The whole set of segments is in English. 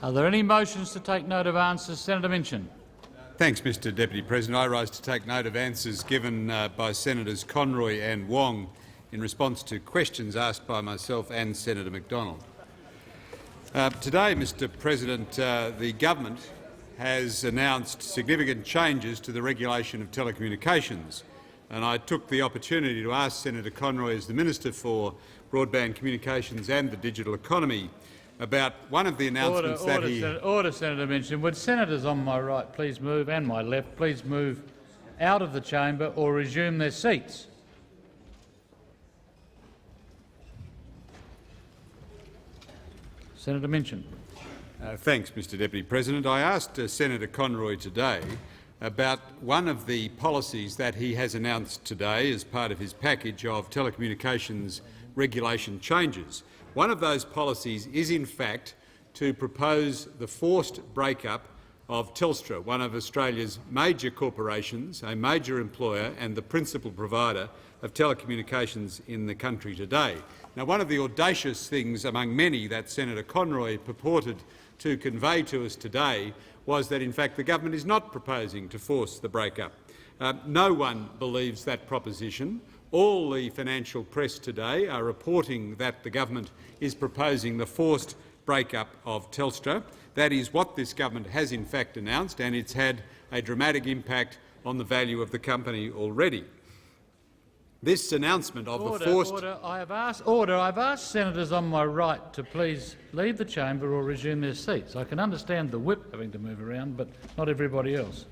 Are there any motions to take note of answers? Senator Minchin. Thanks, Mr Deputy President. I rise to take note of answers given by Senators Conroy and Wong in response to questions asked by myself and Senator McDonald. Today, Mr President, the government has announced significant changes to the regulation of telecommunications, and I took the opportunity to ask Senator Conroy, as the Minister for Broadband Communications and the Digital Economy, about one of the announcements Order, Senator Minchin. Would senators on my right please move, and my left, please move out of the chamber or resume their seats? Senator Minchin. Thanks, Mr Deputy President. I asked Senator Conroy today about one of the policies that he has announced today as part of his package of telecommunications regulation changes. One of those policies is, in fact, to propose the forced breakup of Telstra, one of Australia's major corporations, a major employer and the principal provider of telecommunications in the country today. Now, one of the audacious things among many that Senator Conroy purported to convey to us today was that, in fact, the government is not proposing to force the breakup. No one believes that proposition. All the financial press today are reporting that the government is proposing the forced breakup of Telstra. That is what this government has in fact announced, and it's had a dramatic impact on the value of the company already. This announcement of the forced— Order. I've asked senators on my right to please leave the chamber or resume their seats. I can understand the whip having to move around, but not everybody else.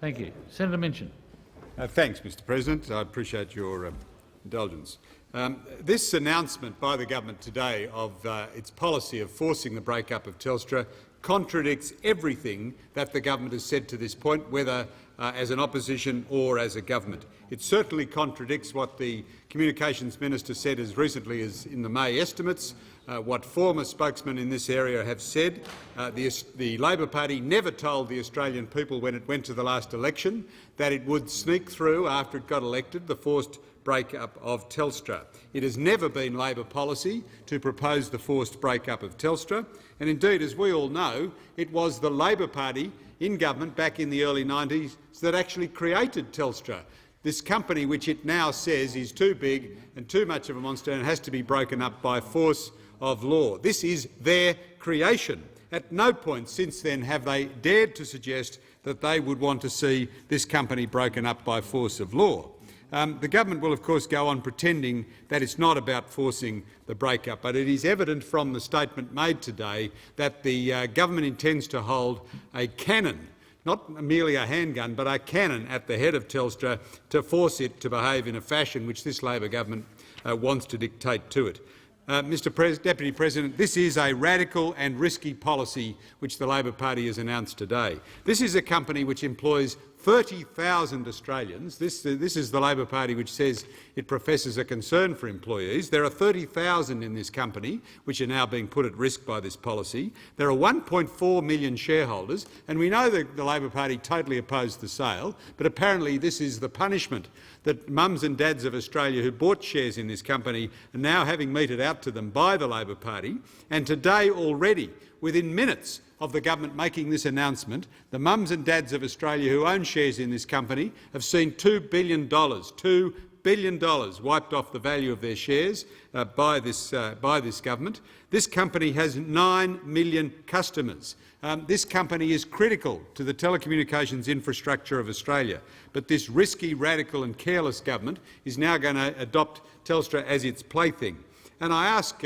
Thank you. Senator Minchin. Thanks, Mr President. I appreciate your indulgence. This announcement by the government today of its policy of forcing the breakup of Telstra contradicts everything that the government has said to this point, whether as an opposition or as a government. It certainly contradicts what the Communications Minister said as recently as in the May estimates, what former spokesmen in this area have said. The Labor Party never told the Australian people when it went to the last election that it would sneak through, after it got elected, the forced breakup of Telstra. It has never been Labor policy to propose the forced breakup of Telstra, and indeed, as we all know, it was the Labor Party in government back in the early 90s that actually created Telstra, this company which it now says is too big and too much of a monster and has to be broken up by force of law. This is their creation. At no point since then have they dared to suggest that they would want to see this company broken up by force of law. The government will, of course, go on pretending that it's not about forcing the breakup, but it is evident from the statement made today that the government intends to hold a cannon, not merely a handgun, but a cannon at the head of Telstra to force it to behave in a fashion which this Labor government wants to dictate to it. Mr Deputy President, this is a radical and risky policy which the Labor Party has announced today. This is a company which employs 30,000 Australians. This is the Labor Party which says it professes a concern for employees. There are 30,000 in this company which are now being put at risk by this policy. There are 1.4 million shareholders, and we know that the Labor Party totally opposed the sale, but apparently this is the punishment that mums and dads of Australia who bought shares in this company are now having meted out to them by the Labor Party. And today already, within minutes of the government making this announcement, the mums and dads of Australia who own shares in this company have seen $2 billion wiped off the value of their shares by this government. This company has 9 million customers. This company is critical to the telecommunications infrastructure of Australia, but this risky, radical and careless government is now going to adopt Telstra as its plaything. And I ask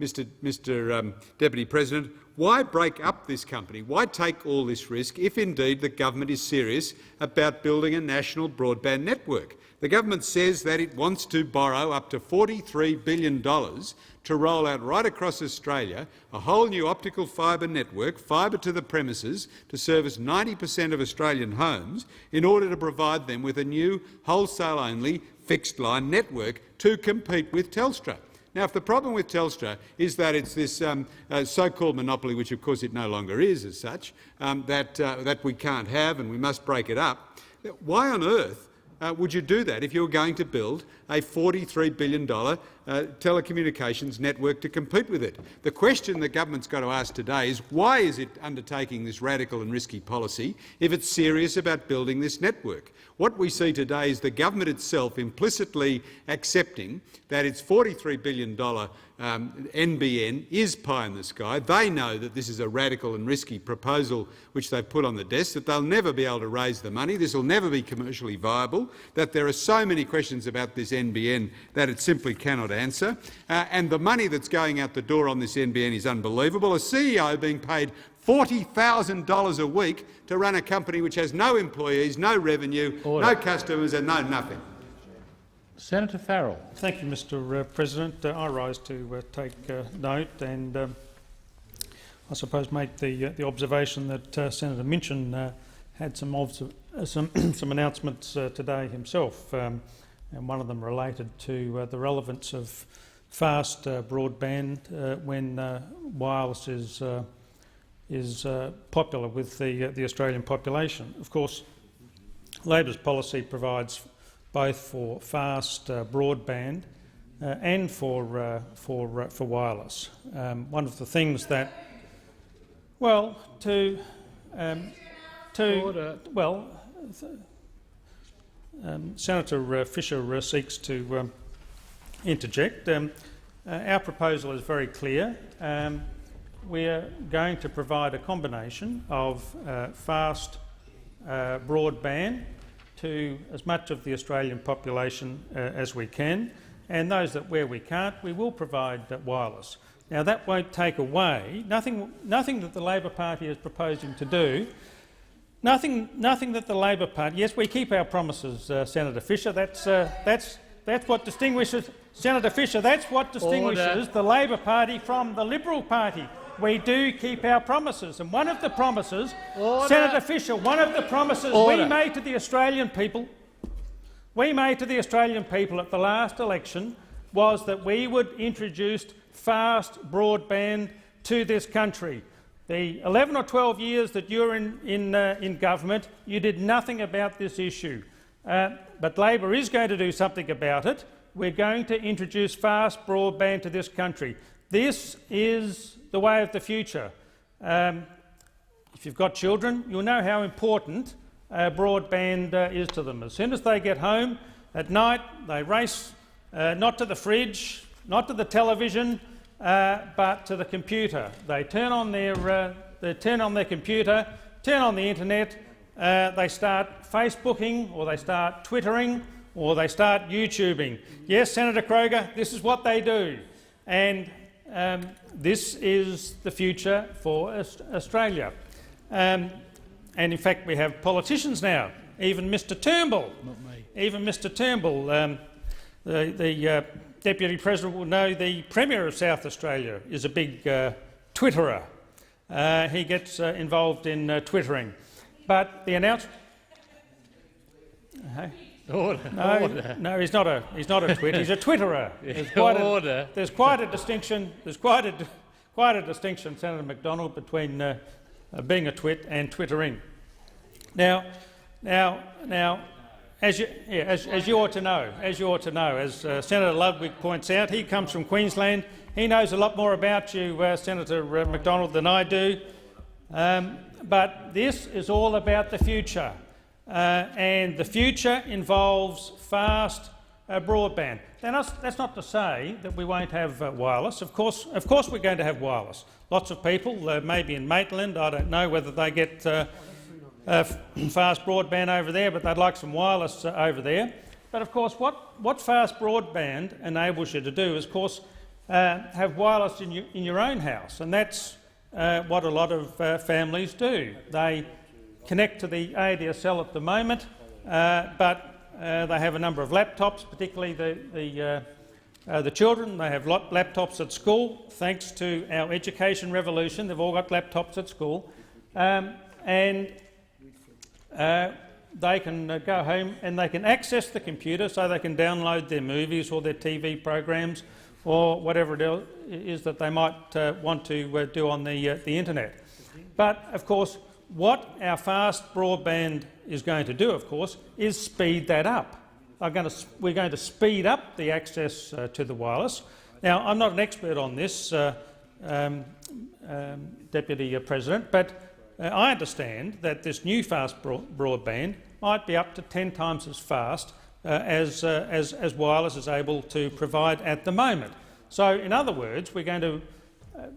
Mr Deputy President, why break up this company? Why take all this risk if indeed the government is serious about building a national broadband network? The government says that it wants to borrow up to $43 billion to roll out right across Australia a whole new optical fibre network, fibre to the premises, to service 90% of Australian homes in order to provide them with a new wholesale-only fixed-line network to compete with Telstra. Now, if the problem with Telstra is that it's this so-called monopoly, which of course it no longer is as such, that we can't have and we must break it up, why on earth would you do that if you were going to build a $43 billion telecommunications network to compete with it. The question the government's got to ask today is why is it undertaking this radical and risky policy if it's serious about building this network? What we see today is the government itself implicitly accepting that its $43 billion NBN is pie in the sky. They know that this is a radical and risky proposal which they've put on the desk, that they'll never be able to raise the money, this will never be commercially viable, that there are so many questions about this NBN that it simply cannot answer, and the money that's going out the door on this NBN is unbelievable. A CEO being paid $40,000 a week to run a company which has no employees, no revenue, no customers and no nothing. Senator Farrell. Thank you, Mr President. I rise to take note and I suppose make the observation that Senator Minchin had some announcements today himself, and one of them related to the relevance of fast broadband when wireless is popular with the Australian population. Of course, Labor's policy provides both for fast broadband and for wireless. One of the things that, Senator Fisher seeks to interject. Our proposal is very clear. We're going to provide a combination of fast broadband to as much of the Australian population as we can, and those that where we can't, we will provide wireless. Now that won't take away nothing that the Labor Party is proposing to do. Nothing that the Labor Party. Yes, we keep our promises, Senator Fisher. That's what distinguishes Senator Fisher. That's what distinguishes the Labor Party from the Liberal Party. We do keep our promises, and one of the promises, Senator Fisher, one of the promises we made to the Australian people, at the last election, was that we would introduce fast broadband to this country. The 11 or 12 years that you were in government, you did nothing about this issue, but Labor is going to do something about it. We're going to introduce fast broadband to this country. This is the way of the future. If you've got children, you'll know how important broadband is to them. As soon as they get home at night, they race not to the fridge, not to the television, but to the computer. They turn on their computer, turn on the internet, they start Facebooking, or they start Twittering, or they start YouTubing. Yes, Senator Kroger, this is what they do. And this is the future for Australia. And in fact, we have politicians now, even Mr Turnbull. The Deputy President will know the Premier of South Australia is a big Twitterer. He gets involved in Twittering. But the announcement... No, he's not a twit. He's a Twitterer. There's quite a distinction. There's quite a distinction, Senator McDonald, between being a twit and Twittering. Now, as you ought to know, as Senator Ludwig points out, he comes from Queensland. He knows a lot more about you, Senator McDonald, than I do. But this is all about the future. And the future involves fast broadband. Now, that's not to say that we won't have wireless. Of course we're going to have wireless. Lots of people, maybe in Maitland, I don't know whether they get fast broadband over there, but they'd like some wireless over there. But of course, what fast broadband enables you to do is, of course, have wireless in your own house, and that's what a lot of families do. They connect to the ADSL at the moment, but they have a number of laptops, particularly the children. They have laptops at school. Thanks to our education revolution, they've all got laptops at school, and they can go home and they can access the computer, so they can download their movies or their TV programs or whatever it is that they might want to do on the internet. But of course, what our fast broadband is going to do, of course, is speed that up. we're going to speed up the access to the wireless. Now, I'm not an expert on this, Deputy President, but I understand that this new fast broadband might be up to 10 times as fast as wireless is able to provide at the moment. So, in other words, we're going to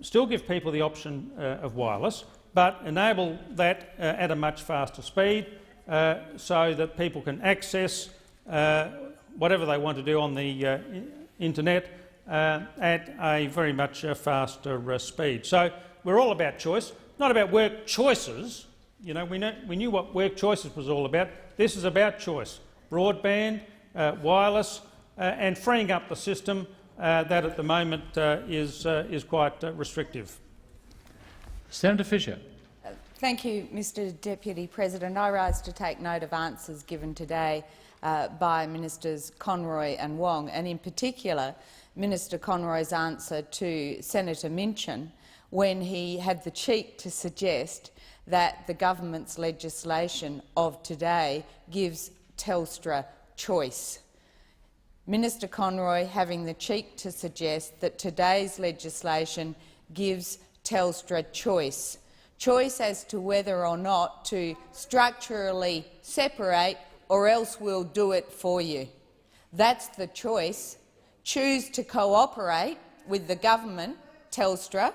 still give people the option of wireless, but enable that at a much faster speed so that people can access whatever they want to do on the internet at a very much faster speed. So we're all about choice, not about work choices. You know, we knew what work choices was all about. This is about choice: broadband, wireless, and freeing up the system that at the moment is quite restrictive. Senator Fisher. Thank you, Mr Deputy President. I rise to take note of answers given today by Ministers Conroy and Wong, and in particular Minister Conroy's answer to Senator Minchin when he had the cheek to suggest that the government's legislation of today gives Telstra choice. Minister Conroy having the cheek to suggest that today's legislation gives Telstra choice. Choice as to whether or not to structurally separate, or else we'll do it for you. That's the choice. Choose to cooperate with the government, Telstra,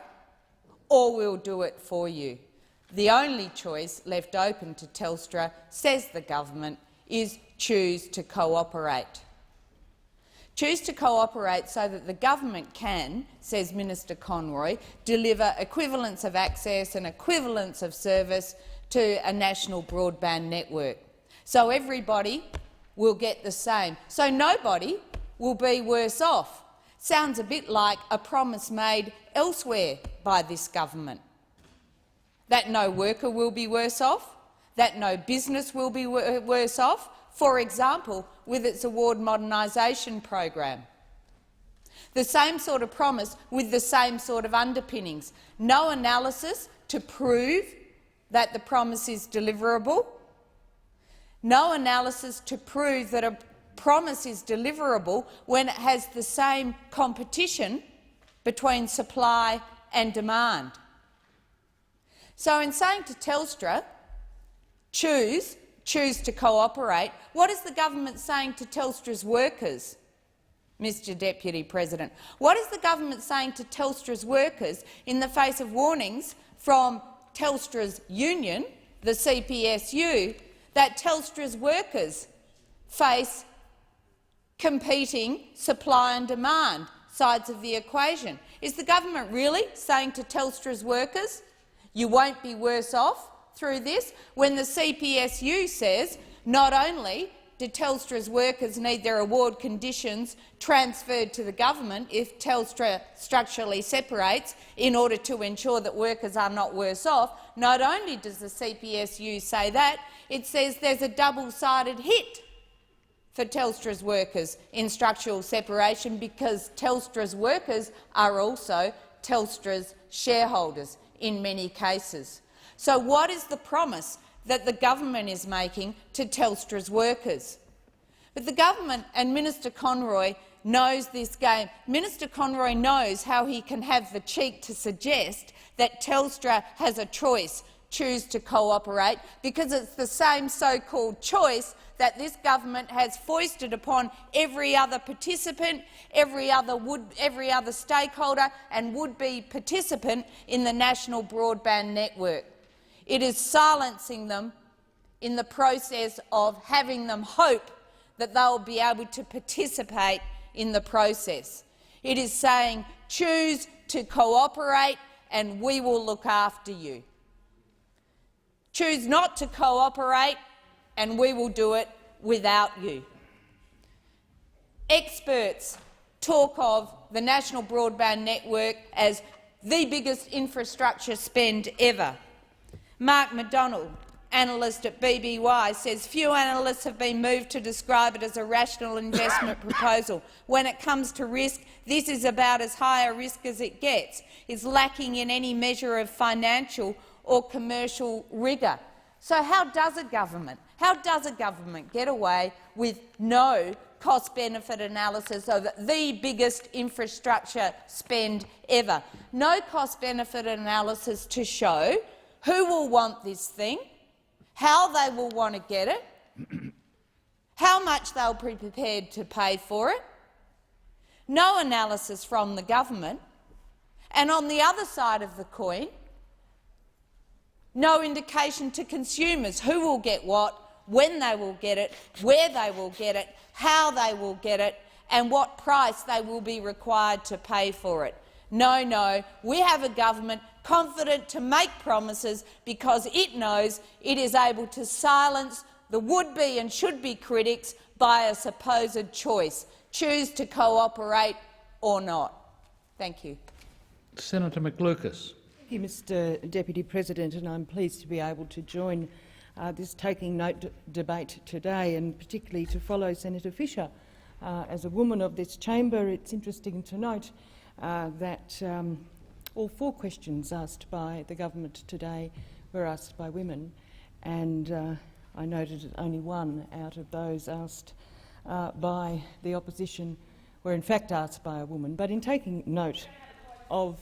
or we'll do it for you. The only choice left open to Telstra, says the government, is choose to cooperate. Choose to cooperate so that the government can, says Minister Conroy, deliver equivalence of access and equivalence of service to a national broadband network. So everybody will get the same. So nobody will be worse off. Sounds a bit like a promise made elsewhere by this government. That no worker will be worse off, that no business will be worse off, for example, with its award modernisation program. The same sort of promise with the same sort of underpinnings. No analysis to prove that the promise is deliverable. No analysis to prove that a promise is deliverable when it has the same competition between supply and demand. So in saying to Telstra, choose to cooperate, what is the government saying to Telstra's workers, Mr Deputy President? What is the government saying to Telstra's workers in the face of warnings from Telstra's union, the CPSU, that Telstra's workers face competing supply and demand sides of the equation? Is the government really saying to Telstra's workers, you won't be worse off through this, when the CPSU says not only do Telstra's workers need their award conditions transferred to the government if Telstra structurally separates in order to ensure that workers are not worse off, not only does the CPSU say that, it says there's a double-sided hit for Telstra's workers in structural separation because Telstra's workers are also Telstra's shareholders in many cases. So what is the promise that the government is making to Telstra's workers? But the government and Minister Conroy knows this game. Minister Conroy knows how he can have the cheek to suggest that Telstra has a choice, choose to cooperate, because it's the same so-called choice that this government has foisted upon every other participant, every other stakeholder and would-be participant in the national broadband network. It is silencing them in the process of having them hope that they'll be able to participate in the process. It is saying, choose to cooperate and we will look after you. Choose not to cooperate and we will do it without you. Experts talk of the National Broadband Network as the biggest infrastructure spend ever. Mark McDonald, analyst at BBY, says few analysts have been moved to describe it as a rational investment proposal. When it comes to risk, this is about as high a risk as it gets. It's lacking in any measure of financial or commercial rigour. So how does a government get away with no cost-benefit analysis of the biggest infrastructure spend ever? No cost-benefit analysis to show who will want this thing, how they will want to get it, how much they'll be prepared to pay for it. No analysis from the government. And on the other side of the coin, no indication to consumers who will get what, when they will get it, where they will get it, how they will get it, and what price they will be required to pay for it. No, no, we have a government confident to make promises because it knows it is able to silence the would-be and should-be critics by a supposed choice. Choose to cooperate or not. Thank you. Senator McLucas. Thank you, Mr Deputy President, and I'm pleased to be able to join this Taking Note debate today, and particularly to follow Senator Fisher. As a woman of this chamber, it's interesting to note that all 4 questions asked by the government today were asked by women, and I noted that only 1 out of those asked by the opposition were in fact asked by a woman. But in taking note of,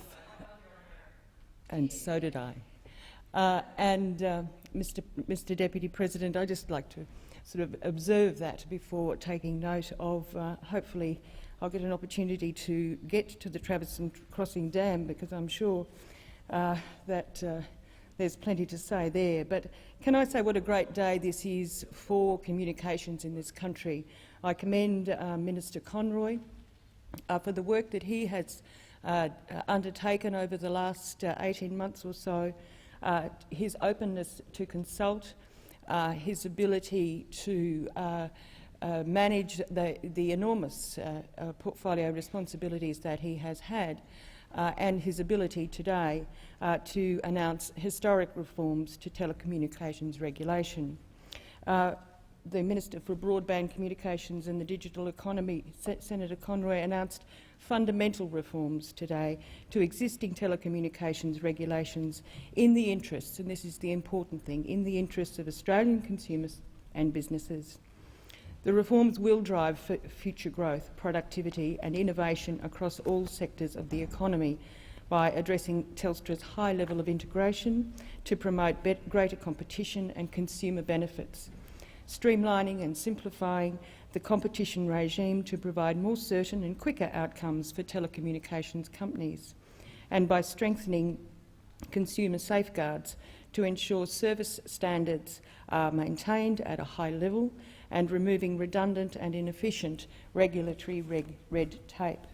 and so did I, Mr Deputy President, I'd just like to sort of observe that before taking note of, hopefully I'll get an opportunity to get to the Traverson Crossing Dam, because I'm sure that there's plenty to say there. But can I say what a great day this is for communications in this country. I commend Minister Conroy for the work that he has undertaken over the last 18 months or so, his openness to consult, his ability to manage the enormous portfolio responsibilities that he has had, and his ability today to announce historic reforms to telecommunications regulation. The Minister for Broadband Communications and the Digital Economy, Senator Conroy, announced fundamental reforms today to existing telecommunications regulations in the interests, and this is the important thing, in the interests of Australian consumers and businesses. The reforms will drive future growth, productivity and innovation across all sectors of the economy by addressing Telstra's high level of integration to promote greater competition and consumer benefits, streamlining and simplifying the competition regime to provide more certain and quicker outcomes for telecommunications companies, and by strengthening consumer safeguards to ensure service standards are maintained at a high level and removing redundant and inefficient regulatory red tape.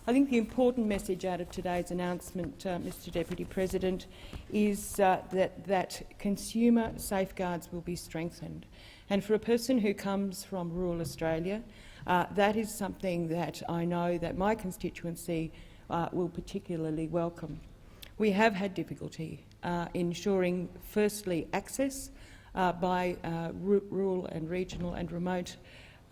I think the important message out of today's announcement, Mr Deputy President, is that consumer safeguards will be strengthened. And for a person who comes from rural Australia, that is something that I know that my constituency will particularly welcome. We have had difficulty ensuring, firstly, access by rural and regional and remote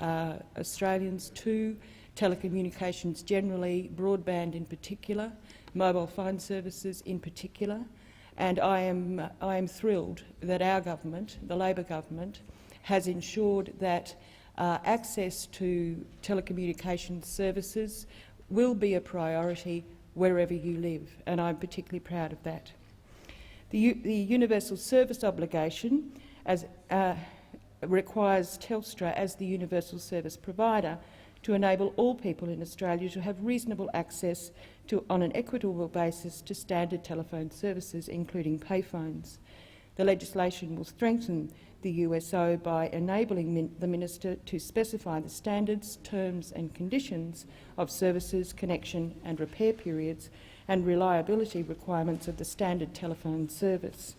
Australians to telecommunications generally, broadband in particular, mobile phone services in particular, and I am thrilled that our government, the Labor government, has ensured that access to telecommunications services will be a priority wherever you live, and I'm particularly proud of that. The universal service obligation requires Telstra as the universal service provider to enable all people in Australia to have reasonable access on an equitable basis to standard telephone services, including payphones. The legislation will strengthen the USO by enabling the Minister to specify the standards, terms and conditions of services, connection and repair periods and reliability requirements of the standard telephone service.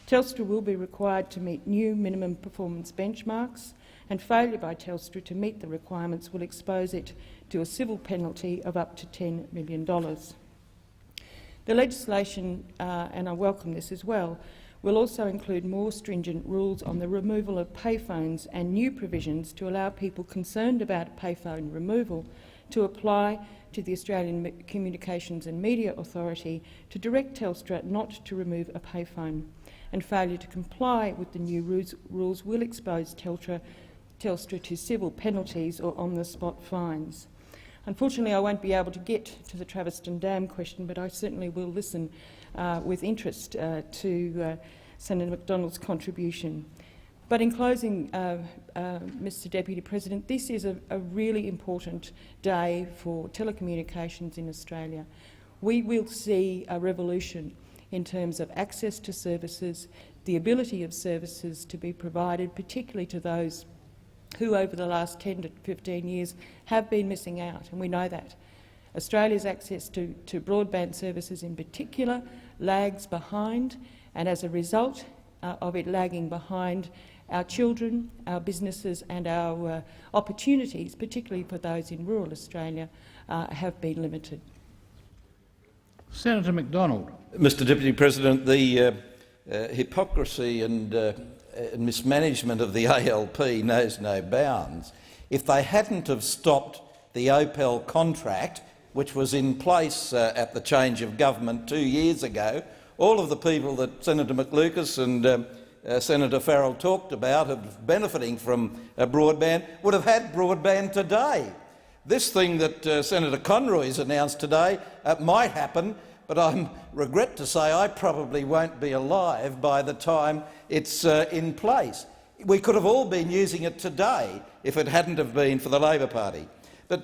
Telstra will be required to meet new minimum performance benchmarks, and failure by Telstra to meet the requirements will expose it to a civil penalty of up to $10 million. The legislation, and I welcome this as well, will also include more stringent rules on the removal of payphones and new provisions to allow people concerned about payphone removal to apply to the Australian Communications and Media Authority to direct Telstra not to remove a payphone, and failure to comply with the new rules will expose Telstra to civil penalties or on-the-spot fines. Unfortunately, I won't be able to get to the Traviston Dam question, but I certainly will listen with interest to Senator McDonald's contribution. But in closing, Mr Deputy President, this is a really important day for telecommunications in Australia. We will see a revolution in terms of access to services, the ability of services to be provided, particularly to those who over the last 10 to 15 years have been missing out, and we know that. Australia's access to broadband services in particular lags behind, and as a result of it lagging behind, our children, our businesses and our opportunities, particularly for those in rural Australia, have been limited. Senator McDonald. Mr Deputy President, the hypocrisy and mismanagement of the ALP knows no bounds. If they hadn't have stopped the OPEL contract, which was in place at the change of government 2 years ago, all of the people that Senator McLucas and Senator Farrell talked about of benefiting from broadband would have had broadband today. This thing that Senator Conroy has announced today might happen, but I regret to say I probably won't be alive by the time it's in place. We could have all been using it today if it hadn't have been for the Labor Party.